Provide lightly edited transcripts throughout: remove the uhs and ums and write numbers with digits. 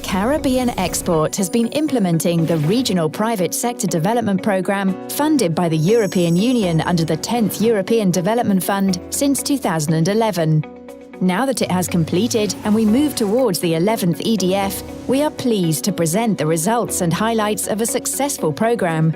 Caribbean Export has been implementing the Regional Private Sector Development Programme funded by the European Union under the 10th European Development Fund since 2011. Now that it has completed and we move towards the 11th EDF, we are pleased to present the results and highlights of a successful programme.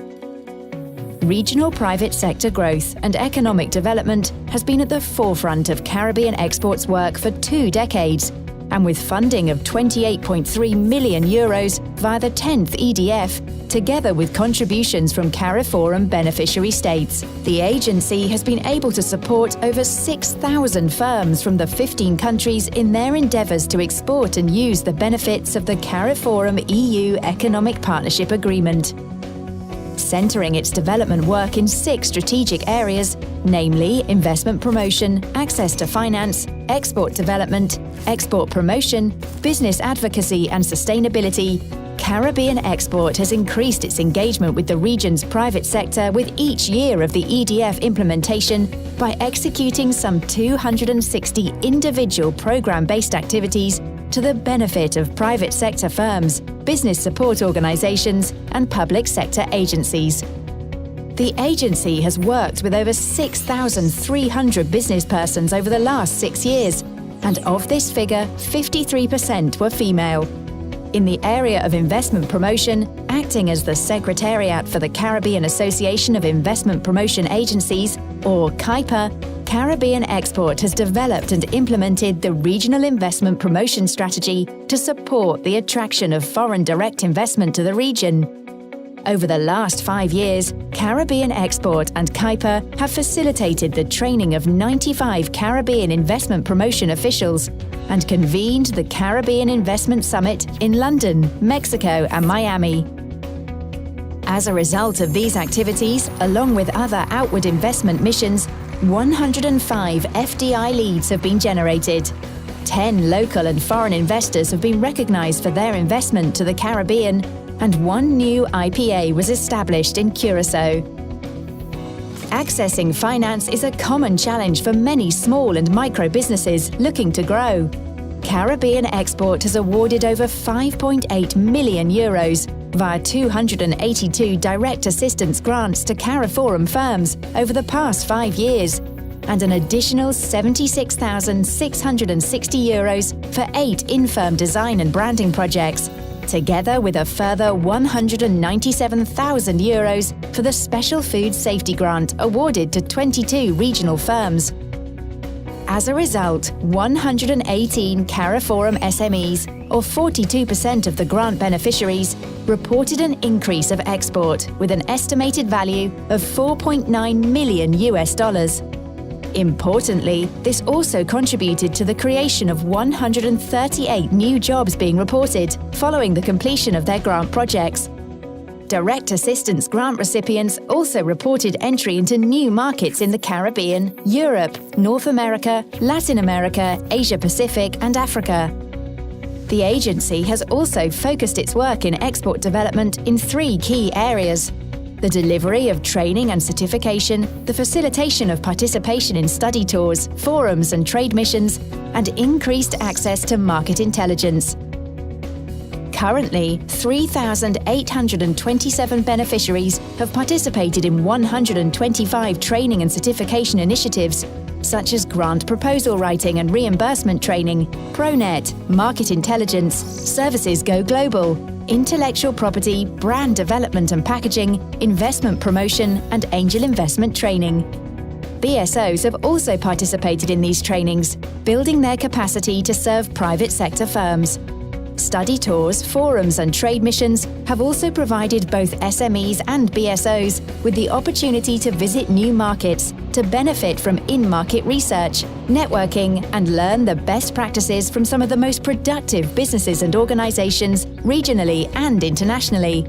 Regional private sector growth and economic development has been at the forefront of Caribbean Export's work for 2 decades, and with funding of €28.3 million via the 10th EDF, together with contributions from CARIFORUM beneficiary states, the agency has been able to support over 6,000 firms from the 15 countries in their endeavours to export and use the benefits of the CARIFORUM EU Economic Partnership Agreement. Centering its development work in 6 strategic areas, namely investment promotion, access to finance, export development, export promotion, business advocacy and sustainability, Caribbean Export has increased its engagement with the region's private sector with each year of the EDF implementation by executing some 260 individual programme-based activities to the benefit of private sector firms, business support organisations and public sector agencies. The agency has worked with over 6,300 business persons over the last 6 years, and of this figure, 53% were female. In the area of investment promotion, acting as the Secretariat for the Caribbean Association of Investment Promotion Agencies, or CIPA, Caribbean Export has developed and implemented the Regional Investment Promotion Strategy to support the attraction of foreign direct investment to the region. Over the last 5 years, Caribbean Export and CIPA have facilitated the training of 95 Caribbean investment promotion officials and convened the Caribbean Investment Summit in London, Mexico and Miami. As a result of these activities, along with other outward investment missions, 105 FDI leads have been generated. 10 local and foreign investors have been recognised for their investment to the Caribbean, and 1 new IPA was established in Curacao. Accessing finance is a common challenge for many small and micro businesses looking to grow. Caribbean Export has awarded over €5.8 million via 282 direct assistance grants to CARIFORUM firms over the past 5 years, and an additional €76,660 for 8 in-firm design and branding projects, together with a further €197,000 for the Special Food Safety Grant awarded to 22 regional firms. As a result, 118 CARIFORUM SMEs, or 42% of the grant beneficiaries, reported an increase of export with an estimated value of $4.9 million. Importantly, this also contributed to the creation of 138 new jobs being reported following the completion of their grant projects. Direct assistance grant recipients also reported entry into new markets in the Caribbean, Europe, North America, Latin America, Asia Pacific and Africa. The agency has also focused its work in export development in 3 key areas: the delivery of training and certification, the facilitation of participation in study tours, forums and trade missions, and increased access to market intelligence. Currently, 3,827 beneficiaries have participated in 125 training and certification initiatives, such as grant proposal writing and reimbursement training, ProNet, market intelligence, services go global, intellectual property, brand development and packaging, investment promotion, and angel investment training. BSOs have also participated in these trainings, building their capacity to serve private sector firms. Study tours, forums and trade missions have also provided both SMEs and BSOs with the opportunity to visit new markets, to benefit from in-market research, networking and learn the best practices from some of the most productive businesses and organisations regionally and internationally.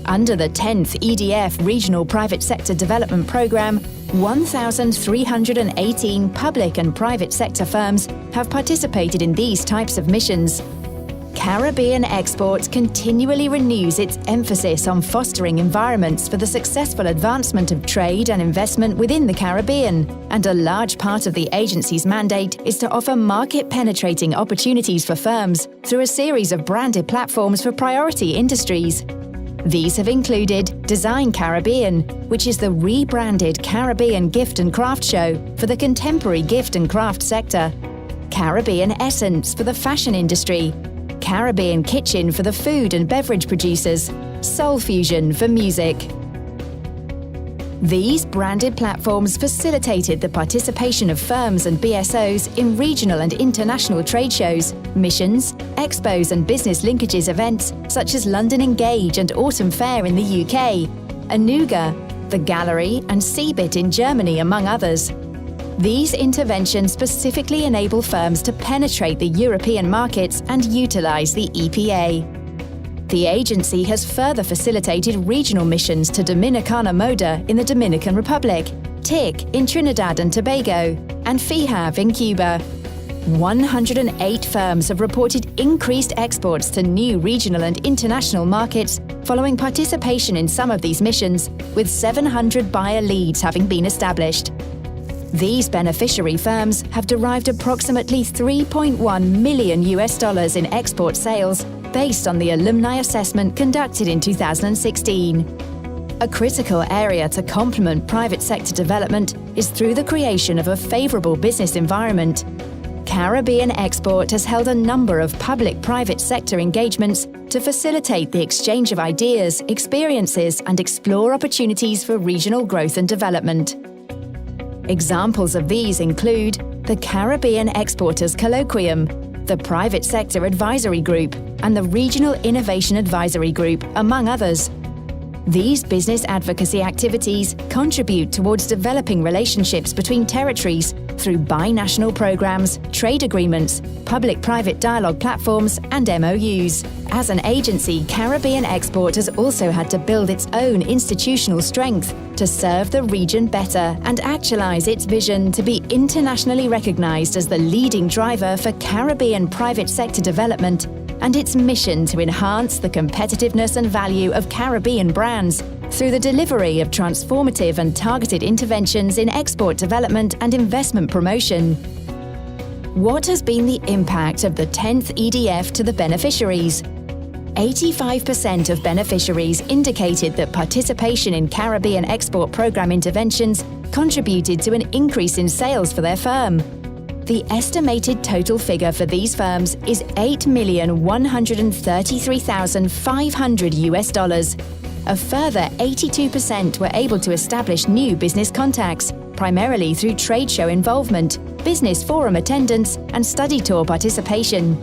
Under the 10th EDF Regional Private Sector Development Programme, 1,318 public and private sector firms have participated in these types of missions. Caribbean Export continually renews its emphasis on fostering environments for the successful advancement of trade and investment within the Caribbean, and a large part of the agency's mandate is to offer market-penetrating opportunities for firms through a series of branded platforms for priority industries. These have included Design Caribbean, which is the rebranded Caribbean Gift and Craft Show for the contemporary gift and craft sector, Caribbean Essence for the fashion industry, Caribbean Kitchen for the food and beverage producers, Soul Fusion for music. These branded platforms facilitated the participation of firms and BSOs in regional and international trade shows, missions, expos and business linkages events such as London Engage and Autumn Fair in the UK, Anuga, the Gallery and CeBIT in Germany, among others. These interventions specifically enable firms to penetrate the European markets and utilize the EPA. The agency has further facilitated regional missions to Dominicana Moda in the Dominican Republic, TIC in Trinidad and Tobago, and FIHAV in Cuba. 108 firms have reported increased exports to new regional and international markets following participation in some of these missions, with 700 buyer leads having been established. These beneficiary firms have derived approximately $3.1 million in export sales based on the alumni assessment conducted in 2016. A critical area to complement private sector development is through the creation of a favorable business environment. Caribbean Export has held a number of public-private sector engagements to facilitate the exchange of ideas, experiences, and explore opportunities for regional growth and development. Examples of these include the Caribbean Exporters Colloquium, the Private Sector Advisory Group, and the Regional Innovation Advisory Group, among others. These business advocacy activities contribute towards developing relationships between territories through binational programs, trade agreements, public-private dialogue platforms, and MOUs. As an agency, Caribbean Export has also had to build its own institutional strength to serve the region better and actualize its vision to be internationally recognized as the leading driver for Caribbean private sector development, and its mission to enhance the competitiveness and value of Caribbean brands through the delivery of transformative and targeted interventions in export development and investment promotion. What has been the impact of the 10th EDF to the beneficiaries? 85% of beneficiaries indicated that participation in Caribbean Export Programme interventions contributed to an increase in sales for their firm. The estimated total figure for these firms is $8,133,500. A further 82% were able to establish new business contacts, primarily through trade show involvement, business forum attendance, and study tour participation.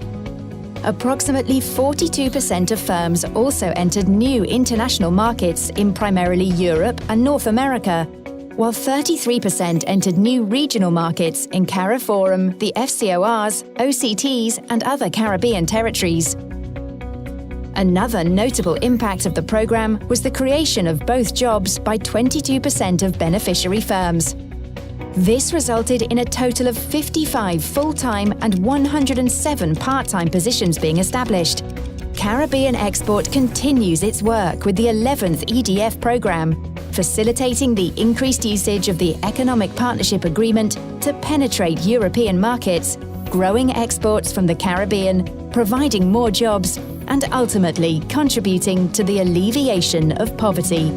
Approximately 42% of firms also entered new international markets in primarily Europe and North America, while 33% entered new regional markets in CARIFORUM, the FCORs, OCTs, and other Caribbean territories. Another notable impact of the program was the creation of both jobs by 22% of beneficiary firms. This resulted in a total of 55 full-time and 107 part-time positions being established. Caribbean Export continues its work with the 11th EDF program, facilitating the increased usage of the Economic Partnership Agreement to penetrate European markets, growing exports from the Caribbean, providing more jobs, and ultimately contributing to the alleviation of poverty.